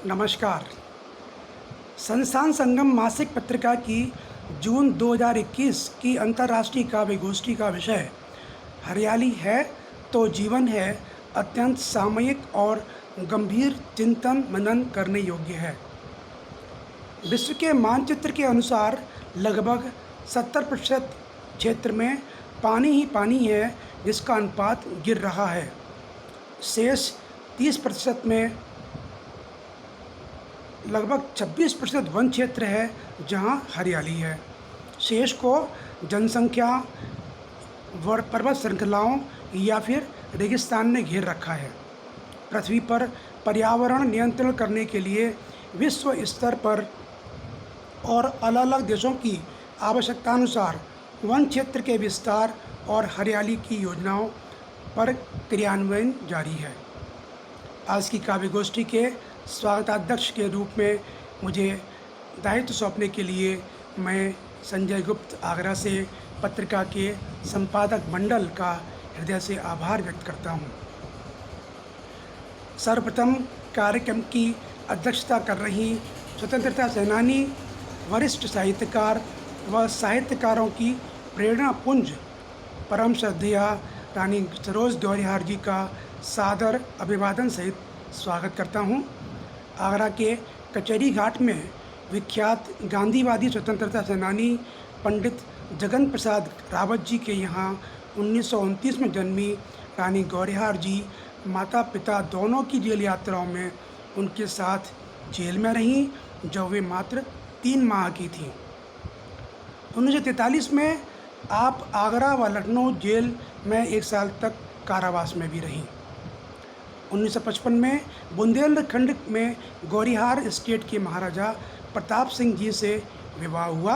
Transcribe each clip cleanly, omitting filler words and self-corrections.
नमस्कार। संस्थान संगम मासिक पत्रिका की जून 2021 की अंतर्राष्ट्रीय काव्य गोष्ठी का विषय हरियाली है तो जीवन है अत्यंत सामयिक और गंभीर चिंतन मनन करने योग्य है। विश्व के मानचित्र के अनुसार लगभग 70% क्षेत्र में पानी ही पानी है जिसका अनुपात गिर रहा है। शेष 30% में लगभग 26% वन क्षेत्र है जहां हरियाली है। शेष को जनसंख्या, पर्वत श्रृंखलाओं या फिर रेगिस्तान ने घेर रखा है। पृथ्वी पर पर्यावरण नियंत्रण करने के लिए विश्व स्तर पर और अलग अलग देशों की आवश्यकतानुसार वन क्षेत्र के विस्तार और हरियाली की योजनाओं पर क्रियान्वयन जारी है। आज की काव्य गोष्ठी के स्वागताध्यक्ष के रूप में मुझे दायित्व सौंपने के लिए मैं संजय गुप्त आगरा से पत्रिका के संपादक मंडल का हृदय से आभार व्यक्त करता हूं। सर्वप्रथम कार्यक्रम की अध्यक्षता कर रही स्वतंत्रता सेनानी, वरिष्ठ साहित्यकार व साहित्यकारों की प्रेरणा पुंज परम श्रद्धेय रानी सरोज गौरिहार जी का सादर अभिवादन सहित स्वागत करता हूं। आगरा के कचहरी घाट में विख्यात गांधीवादी स्वतंत्रता सेनानी पंडित जगन प्रसाद रावत जी के यहाँ 1929 में जन्मी रानी गौरिहार जी माता पिता दोनों की जेल यात्राओं में उनके साथ जेल में रहीं जब वे मात्र 3 माह की थीं। 1943 में आप आगरा व लखनऊ जेल में 1 साल तक कारावास में भी रहीं। 1955 में बुंदेलखंड में गौरिहार स्टेट के महाराजा प्रताप सिंह जी से विवाह हुआ,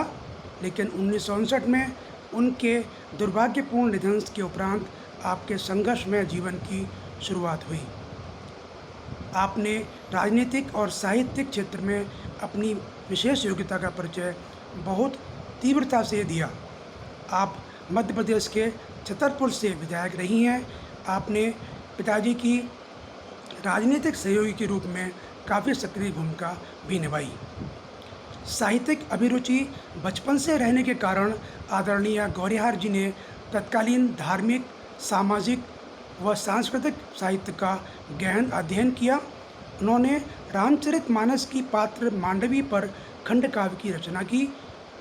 लेकिन 1959 में उनके दुर्भाग्यपूर्ण निधन के उपरांत आपके संघर्षमय जीवन की शुरुआत हुई। आपने राजनीतिक और साहित्यिक क्षेत्र में अपनी विशेष योग्यता का परिचय बहुत तीव्रता से दिया। आप मध्य प्रदेश के छतरपुर से विधायक रही हैं। आपने पिताजी की राजनीतिक सहयोगी के रूप में काफ़ी सक्रिय भूमिका भी निभाई। साहित्यिक अभिरुचि बचपन से रहने के कारण आदरणीय गौरिहार जी ने तत्कालीन धार्मिक, सामाजिक व सांस्कृतिक साहित्य का गहन अध्ययन किया। उन्होंने रामचरितमानस की पात्र मांडवी पर खंड काव्य की रचना की।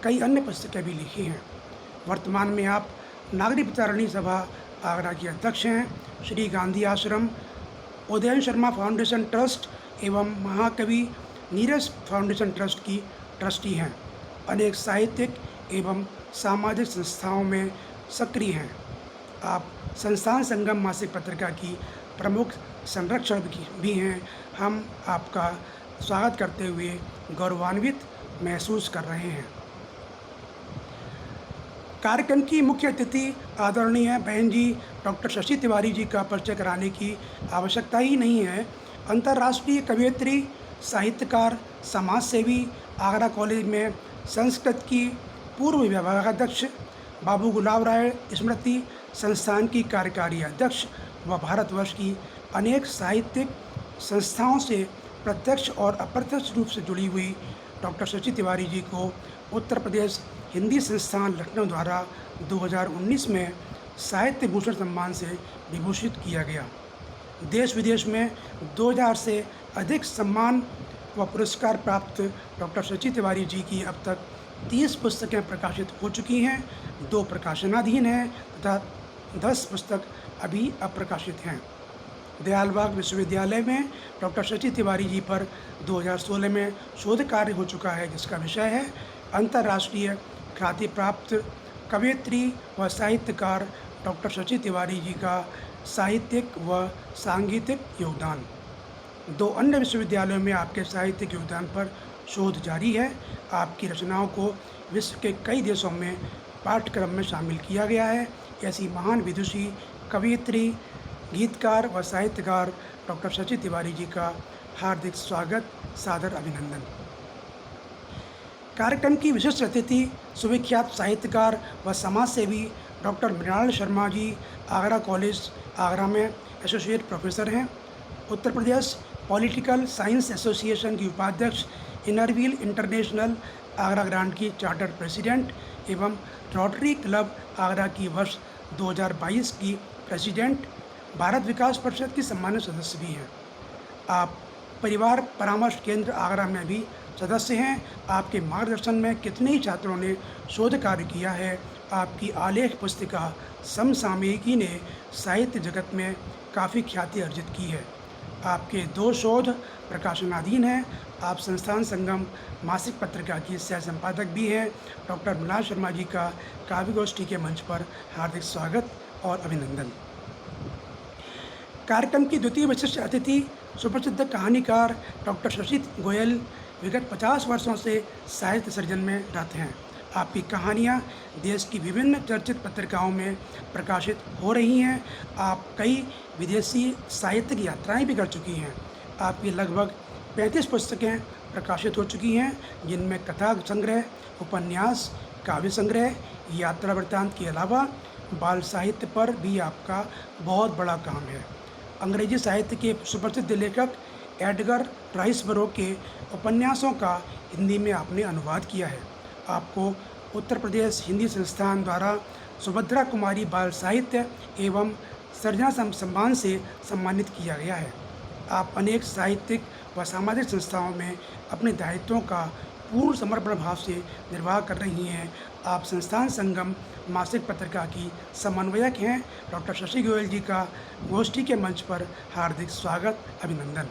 कई अन्य पुस्तकें भी लिखी हैं। वर्तमान में आप नागरिक विचारणी सभा आगरा के अध्यक्ष हैं। श्री गांधी आश्रम, उदयन शर्मा फाउंडेशन ट्रस्ट एवं महाकवि नीरज फाउंडेशन ट्रस्ट की ट्रस्टी हैं। अनेक साहित्यिक एवं सामाजिक संस्थाओं में सक्रिय हैं। आप संस्थान संगम मासिक पत्रिका की प्रमुख संरक्षक भी हैं। हम आपका स्वागत करते हुए गौरवान्वित महसूस कर रहे हैं। कार्यक्रम की मुख्य अतिथि आदरणीय बहन जी डॉक्टर शशि तिवारी जी का परिचय कराने की आवश्यकता ही नहीं है। अंतर्राष्ट्रीय कवयित्री, साहित्यकार, समाजसेवी, आगरा कॉलेज में संस्कृत की पूर्व विभागाध्यक्ष, बाबू गुलाब राय स्मृति संस्थान की कार्यकारी अध्यक्ष व भारतवर्ष की अनेक साहित्यिक संस्थाओं से प्रत्यक्ष और अप्रत्यक्ष रूप से जुड़ी हुई डॉक्टर शशि तिवारी जी को उत्तर प्रदेश हिंदी संस्थान लखनऊ द्वारा 2019 में साहित्य भूषण सम्मान से विभूषित किया गया। देश विदेश में 2000 से अधिक सम्मान व पुरस्कार प्राप्त डॉक्टर शशि तिवारी जी की अब तक 30 पुस्तकें प्रकाशित हो चुकी हैं। 2 प्रकाशनाधीन हैं तथा 10 पुस्तक अभी अप्रकाशित हैं। दयालबाग विश्वविद्यालय में डॉक्टर शशि तिवारी जी पर 2016 में शोध कार्य हो चुका है, जिसका विषय है अंतर्राष्ट्रीय ख्याति प्राप्त कवयित्री व साहित्यकार डॉक्टर शशि तिवारी जी का साहित्यिक व सांगीतिक योगदान। 2 अन्य विश्वविद्यालयों में आपके साहित्यिक योगदान पर शोध जारी है। आपकी रचनाओं को विश्व के कई देशों में पाठ्यक्रम में शामिल किया गया है। ऐसी महान विदुषी, कवयित्री, गीतकार व साहित्यकार डॉक्टर शशि तिवारी जी का हार्दिक स्वागत, सादर अभिनंदन। कार्यक्रम की विशिष्ट अतिथि सुविख्यात साहित्यकार व समाजसेवी डॉक्टर मृणाल शर्मा जी आगरा कॉलेज आगरा में एसोसिएट प्रोफेसर हैं। Uttar Pradesh political science association की उपाध्यक्ष, इनरव्हील इंटरनेशनल आगरा ग्रांड की चार्टर्ड प्रेसिडेंट एवं रोटरी क्लब आगरा की वर्ष 2022 की प्रेसिडेंट, भारत विकास परिषद की सम्मानित सदस्य भी हैं। आप परिवार परामर्श केंद्र आगरा में भी सदस्य हैं। आपके मार्गदर्शन में कितने ही छात्रों ने शोध कार्य किया है। आपकी आलेख पुस्तिका समसामयिकी ने साहित्य जगत में काफ़ी ख्याति अर्जित की है। आपके 2 शोध प्रकाशनाधीन हैं। आप संस्थान संगम मासिक पत्रिका की सह संपादक भी हैं। डॉक्टर मृणाल शर्मा जी का काव्य गोष्ठी के मंच पर हार्दिक स्वागत और अभिनंदन। कार्यक्रम की द्वितीय विशिष्ट अतिथि सुप्रसिद्ध कहानीकार डॉक्टर शशि गोयल विगत 50 वर्षों से साहित्य सृजन में रहते हैं। आपकी कहानियाँ देश की विभिन्न चर्चित पत्रिकाओं में प्रकाशित हो रही हैं। आप कई विदेशी साहित्यिक यात्राएं भी कर चुकी हैं। आपकी लगभग 35 पुस्तकें प्रकाशित हो चुकी हैं, जिनमें कथा संग्रह, उपन्यास, काव्य संग्रह, यात्रा वृत्तांत के अलावा बाल साहित्य पर भी आपका बहुत बड़ा काम है। अंग्रेजी साहित्य के सुप्रसिद्ध लेखक एडगर राइस बरो के उपन्यासों का हिंदी में आपने अनुवाद किया है। आपको उत्तर प्रदेश हिंदी संस्थान द्वारा सुभद्रा कुमारी बाल साहित्य एवं सृजना सम्मान से सम्मानित किया गया है। आप अनेक साहित्यिक व सामाजिक संस्थाओं में अपने दायित्वों का पूर्ण समर्पण भाव से निर्वाह कर रही हैं। आप संस्थान संगम मासिक पत्रिका की समन्वयक हैं। डॉक्टर शशि गोयल जी का गोष्ठी के मंच पर हार्दिक स्वागत, अभिनंदन।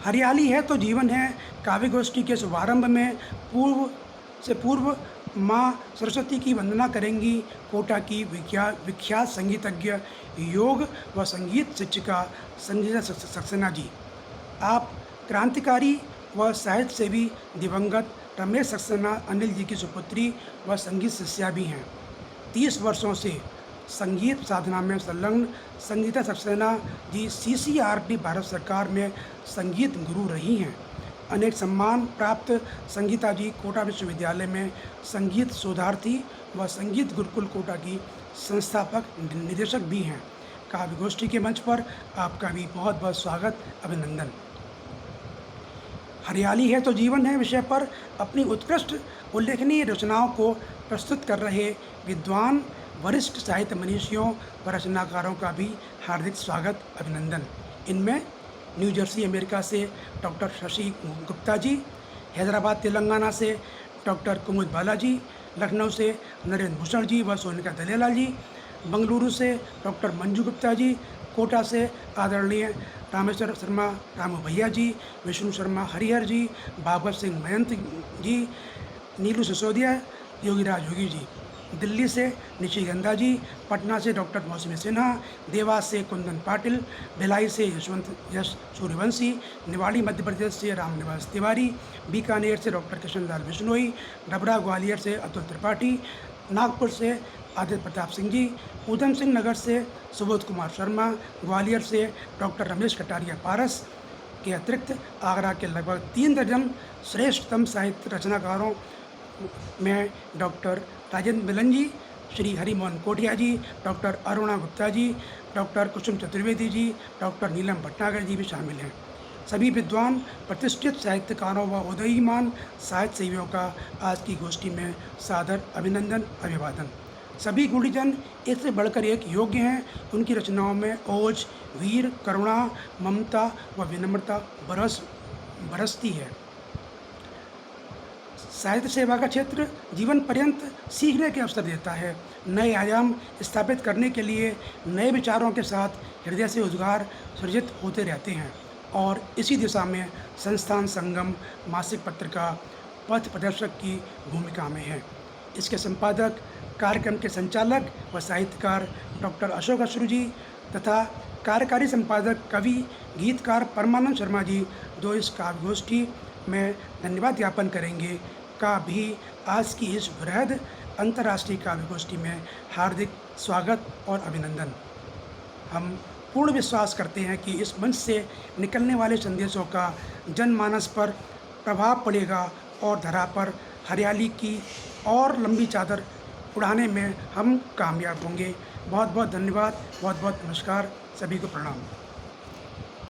हरियाली है तो जीवन है काव्य गोष्ठी के शुभारंभ में पूर्व माँ सरस्वती की वंदना करेंगी कोटा की विख्यात संगीतज्ञ, योग व संगीत शिक्षिका संगीता सक्सेना जी। आप क्रांतिकारी व साहित्य सेवी दिवंगत रमेश सक्सेना अनिल जी की सुपुत्री व संगीत शिष्या भी हैं। 30 वर्षों से संगीत साधना में संलग्न संगीता सक्सेना जी CCRT भारत सरकार में संगीत गुरु रही हैं। अनेक सम्मान प्राप्त संगीता जी कोटा विश्वविद्यालय में संगीत शोधार्थी व संगीत गुरुकुल कोटा की संस्थापक निदेशक भी हैं। काव्य गोष्ठी के मंच पर आपका भी बहुत बहुत स्वागत, अभिनंदन। हरियाली है तो जीवन है विषय पर अपनी उत्कृष्ट उल्लेखनीय रचनाओं को प्रस्तुत कर रहे विद्वान वरिष्ठ साहित्य मनीषियों व रचनाकारों का भी हार्दिक स्वागत, अभिनंदन। इनमें न्यू जर्सी अमेरिका से डॉक्टर शशि गुप्ता जी, हैदराबाद तेलंगाना से डॉक्टर कुमुद बालाजी, लखनऊ से नरेंद्र भूषण जी व सोनिका दलेलाल जी, बंगलुरु से डॉक्टर मंजू गुप्ता जी, कोटा से आदरणीय रामेश्वर शर्मा रामू भैया जी, विष्णु शर्मा हरिहर जी, भागवत सिंह मयंत जी, नीलू सिसोदिया, योगीराज योगी जी, दिल्ली से निशिगंधा जी, पटना से डॉक्टर मौसमी सिन्हा, देवास से कुंदन पाटिल, भिलाई से यशवंत यश सूर्यवंशी, निवाड़ी मध्य प्रदेश से रामनिवास तिवारी, बीकानेर से डॉक्टर कृष्णलाल बिश्नोई, डबरा ग्वालियर से अतुल त्रिपाठी, नागपुर से आदित्य प्रताप सिंह जी, ऊधम सिंह नगर से सुबोध कुमार शर्मा, ग्वालियर से डॉक्टर रमेश कटारिया पारस के अतिरिक्त आगरा के लगभग 3 दर्जन श्रेष्ठतम साहित्य रचनाकारों में डॉक्टर राजेंद्र मिलन जी, श्री हरिमोहन कोटिया जी, डॉक्टर अरुणा गुप्ता जी, डॉक्टर कुसुम चतुर्वेदी जी, डॉक्टर नीलम भटनागर जी भी शामिल हैं। सभी विद्वान प्रतिष्ठित साहित्यकारों व उदयीमान साहित्य सेवियों का आज की गोष्ठी में सादर अभिनंदन, अभिवादन। सभी गुणीजन एक से बढ़कर एक योग्य हैं। उनकी रचनाओं में ओज, वीर, करुणा, ममता व विनम्रता बरसती है। साहित्य सेवा का क्षेत्र जीवन पर्यंत सीखने के अवसर देता है। नए आयाम स्थापित करने के लिए नए विचारों के साथ हृदय से उद्गार सृजित होते रहते हैं और इसी दिशा में संस्थान संगम मासिक पत्रिका पथ प्रदर्शक की भूमिका में है। इसके संपादक, कार्यक्रम के संचालक व साहित्यकार डॉक्टर अशोक अश्रु जी तथा कार्यकारी संपादक, कवि, गीतकार परमानंद शर्मा जी जो इस काव्य गोष्ठी में धन्यवाद ज्ञापन करेंगे का भी आज की इस वृहद अंतर्राष्ट्रीय काव्य गोष्ठी में हार्दिक स्वागत और अभिनंदन। हम पूर्ण विश्वास करते हैं कि इस मंच से निकलने वाले संदेशों का जनमानस पर प्रभाव पड़ेगा और धरा पर हरियाली की और लंबी चादर उड़ाने में हम कामयाब होंगे। बहुत बहुत धन्यवाद, बहुत बहुत नमस्कार, सभी को प्रणाम।